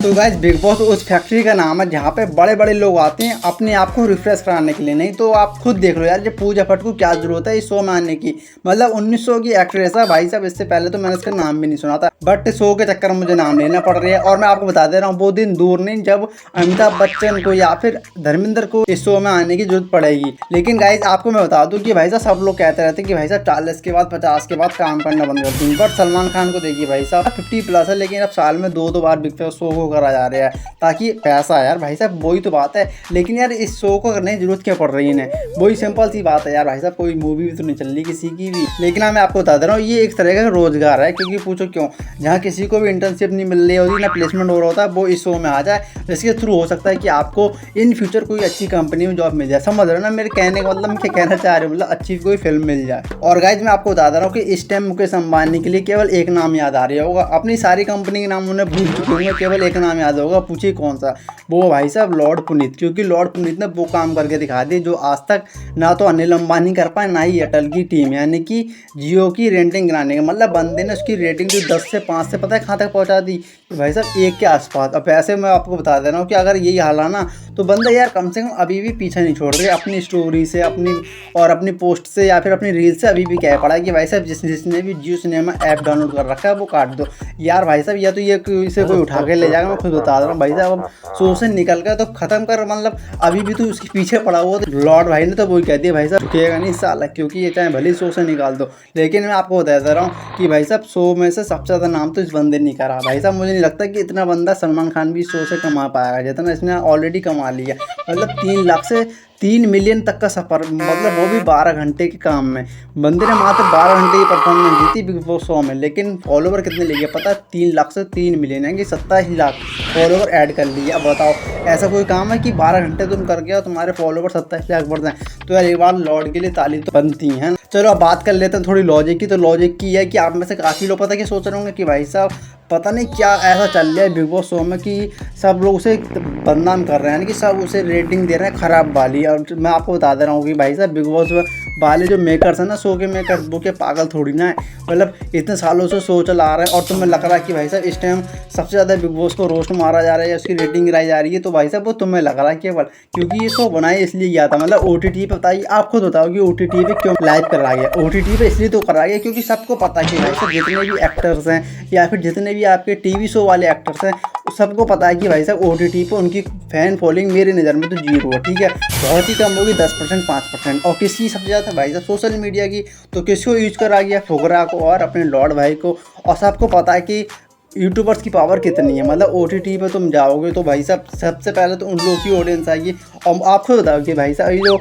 तो guys big boss उस factory का नाम है जहाँ पे बड़े बड़े लोग आते हैं अपने आप को रिफ्रेश कराने के लिए। नहीं तो आप खुद देख लो यार, ये पूजा भट्ट को क्या जरूरत है इस शो में आने की। मतलब 1900 की एक्ट्रेस है भाई साहब, इससे पहले तो मैंने इसका नाम भी नहीं सुना था, बट शो के चक्कर में मुझे नाम लेना पड़ रहा है। और मैं आपको बता दे रहा हूँ वो दिन दूर नहीं जब अमिताभ बच्चन को या फिर धर्मेंद्र को इस शो में आने की जरूरत पड़ेगी। लेकिन गाइज आपको मैं बता दूं कि भाई साहब सब लोग कहते रहते हैं कि भाई साहब 40 के बाद 50 के बाद काम करना बंद कर दूँ, बट सलमान खान को देखिए भाई साहब 50+ है, लेकिन अब साल में 2 बार बिग बॉस शो को करा जा रहा है ताकि पैसा है यार भाई साहब, वही तो बात है। लेकिन यार इस शो को करने की जरूरत क्या पड़ रही है इन्हें, वही सिंपल सी बात है यार भाई साहब, कोई मूवी भी तो नहीं चल रही किसी की भी। लेकिन मैं आपको बता दे रहा हूँ ये एक तरह का रोजगार है, क्योंकि पूछो क्यों, जहाँ किसी को भी इंटर्नशिप नहीं मिल रही होती ना प्लेसमेंट हो रहा होता है, वो इस शो में आ जाए, जिसके थ्रू हो सकता है कि आपको इन फ्यूचर कोई अच्छी कंपनी में जॉब मिल जाए। समझ रहे हो ना मेरे कहने का मतलब, मैं क्या कहना चाह रहे हूँ, मतलब अच्छी कोई फिल्म मिल जाए। और गाइज मैं आपको बता दे रहा हूँ कि इस टाइम मुकेश अंबानी के लिए केवल एक नाम याद आ रहा होगा, अपनी सारी कंपनी के नाम उन्हें भूल चुके होंगे, केवल एक नाम याद होगा, पूछिए कौन सा, वो भाई साहब लॉर्ड पुनीत। क्योंकि लॉर्ड पुनीत ने वो काम करके दिखा दिए जो आज तक ना तो अनिल अंबानी कर पाए ना ही एयरटेल की टीम, यानी कि जियो की रेटिंग गिराने का मतलब बंदे ने उसकी रेटिंग जो 10 से 5 से पता है कहाँ तक पहुँचा दी भाई साहब, 1 के आसपास। अब ऐसे मैं आपको बता दे रहा हूँ कि अगर यही हाल है ना तो बंदा यार कम से कम अभी भी पीछे नहीं छोड़ रहे अपनी स्टोरी से, अपनी पोस्ट से या फिर अपनी रील से। अभी भी कह पड़ा है कि भाई साहब जिसने भी जियो सिनेमा ऐप डाउनलोड कर रखा है वो काट दो यार भाई साहब, या तो ये इसे कोई उठा के ले जाएगा, मैं खुद बता रहा हूँ भाई साहब। अब शो से निकल कर तो खत्म कर, मतलब अभी भी तो उसके पीछे पड़ा हुआ। तो लॉर्ड भाई ने तो वही कह दिया भाई साहब रुकेगा नहीं साला, क्योंकि ये चाहे भले शो से निकाल दो। लेकिन मैं आपको बता दे रहा हूँ कि भाई साहब शो में से सबसे ज़्यादा नाम तो इस बंदे ने करा भाई साहब। मुझे नहीं लगता कि इतना बंदा सलमान खान भी शो से कमा पाएगा जितना इसने ऑलरेडी कमा लिया। मतलब 3 लाख से 3 मिलियन तक का सफ़र, मतलब वो भी 12 घंटे के काम में। बंदे ने मात्र 12 घंटे की परफॉर्मेंस दी थी बिग बॉस शो में, लेकिन फॉलोवर कितने ले गया पता है, 3 लाख से 3 मिलियन, यानी कि 27 लाख फॉलोवर ऐड कर लिए। अब बताओ ऐसा कोई काम है कि 12 घंटे तुम कर गया तुम्हारे फॉलोवर 27 लाख बढ़ जाए? तो यार एक बार लॉर्ड के लिए ताली तो बनती है। चलो अब बात कर लेते हैं थोड़ी लॉजिक की। तो लॉजिक की है कि आप में से काफ़ी लोग पता कि सोच रहे होंगे कि भाई साहब पता नहीं क्या ऐसा चल रहा है बिग बॉस शो में कि सब लोग उसे बदनाम कर रहे हैं, कि सब उसे रेटिंग दे रहे हैं ख़राब वाली। और मैं आपको बता दे रहा हूँ कि भाई साहब बिग बॉस वाले जो मेकर्स हैं ना, शो के मेकर्स, वो के पागल थोड़ी ना है। मतलब इतने सालों से शो चला आ रहा है और तुम्हें लग रहा है कि भाई साहब इस टाइम सबसे ज़्यादा बिग बॉस को रोस्ट मारा जा रहा है या उसकी रेटिंग गिराई जा रही है, तो भाई साहब वो तुम्हें लग रहा है केवल क्योंकि ये शो बनाया इसलिए गया था। मतलब OTT पे बताइए, आप खुद बताओ कि OTT पे क्यों लाइव कराया गया? OTT पे इसलिए तो कराया गया क्योंकि सबको पता है कि भाई साहब जितने भी एक्टर्स हैं या फिर जितने भी आपके TV शो वाले एक्टर्स हैं सबको पता है कि भाई साहब OTT पे उनकी फैन फॉलोइंग मेरी नज़र में तो 0 है, ठीक है, बहुत ही कम होगी, 10% 5%। और किसकी सबसे ज़्यादा भाई साहब सोशल मीडिया की, तो किसको यूज करा गया? फुकरा को और अपने लॉर्ड भाई को। और सबको पता है कि यूट्यूबर्स की पावर कितनी है। मतलब OTT पे तुम जाओगे तो भाई साहब सबसे पहले तो उन लोगों की ऑडियंस आएगी। और आपको बताओ कि भाई साहब ये जो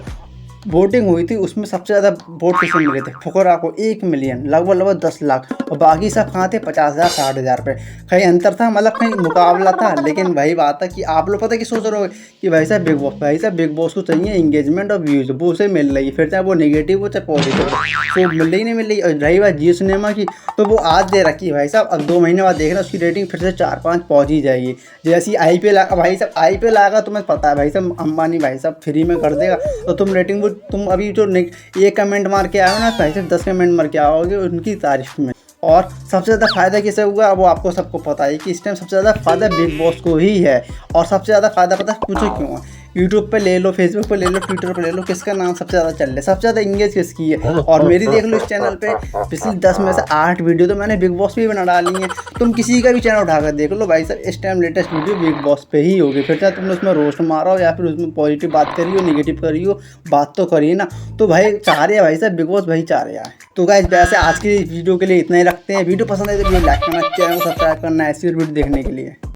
वोटिंग हुई थी उसमें सबसे ज़्यादा वोट किसे मिले थे? फुकरा को 1 मिलियन, लगभग 10 लाख। और बाकी सब कहाँ थे? 50,000 60,000 पे। कहीं अंतर था, मतलब कहीं मुकाबला था। लेकिन वही बात है कि आप लोग पता कि सोच रहे हो कि भाई साहब बिग बॉस को चाहिए इंगेजमेंट और व्यूज़, वो उसे मिल रही है, फिर चाहे वो नेगेटिव हो चाहे पॉजिटिव हो, तो मिल रही नहीं मिल रही। और रही बात जियो सिनेमा की, तो वो आज दे रखी है भाई साहब, अब 2 महीने बाद देखना उसकी रेटिंग फिर से 4-5 पहुँच ही जाएगी। जैसी IPL भाई साहब IPL आएगा, तुम्हें पता है भाई साहब अंबानी भाई साहब फ्री में कर देगा, तो तुम रेटिंग वो तुम अभी जो एक कमेंट मार के आए हो ना भाई साहब 10 कमेंट मार के आओगे उनकी तारीफ में। और सबसे ज़्यादा फ़ायदा किसे हुआ वो आपको सबको पता है कि इस टाइम सबसे ज़्यादा फ़ायदा बिग बॉस को ही है। और सबसे ज़्यादा फ़ायदा पता है पूछो क्यों है? यूट्यूब पे ले लो, फेसबुक पे ले लो, ट्विटर पे ले लो, किसका नाम सबसे ज़्यादा चल रहा है, सबसे ज़्यादा इंगेज किसकी है? और मेरी देख लो इस चैनल पे पिछली 10 में से 8 वीडियो तो मैंने बिग बॉस पे ही बना डाली हैं। तुम किसी का भी चैनल उठाकर देख लो भाई साहब इस time latest video big boss पे ही होगी। फिर चाहे तुमने उसमें रोस्ट मारा हो या फिर उसमें पॉजिटिव बात करी हो, नेगेटिव करी हो, बात तो करिए ना। तो भाई चाह रहे हैं भाई साहब बिग बॉस भाई चाह रहे हैं। तो गाइस वैसे आज की वीडियो के लिए इतना ही रखते हैं। वीडियो पसंद है तो वीडियो लाइक करना, चैनल को सब्सक्राइब करना ऐसी वीडियो देखने के लिए।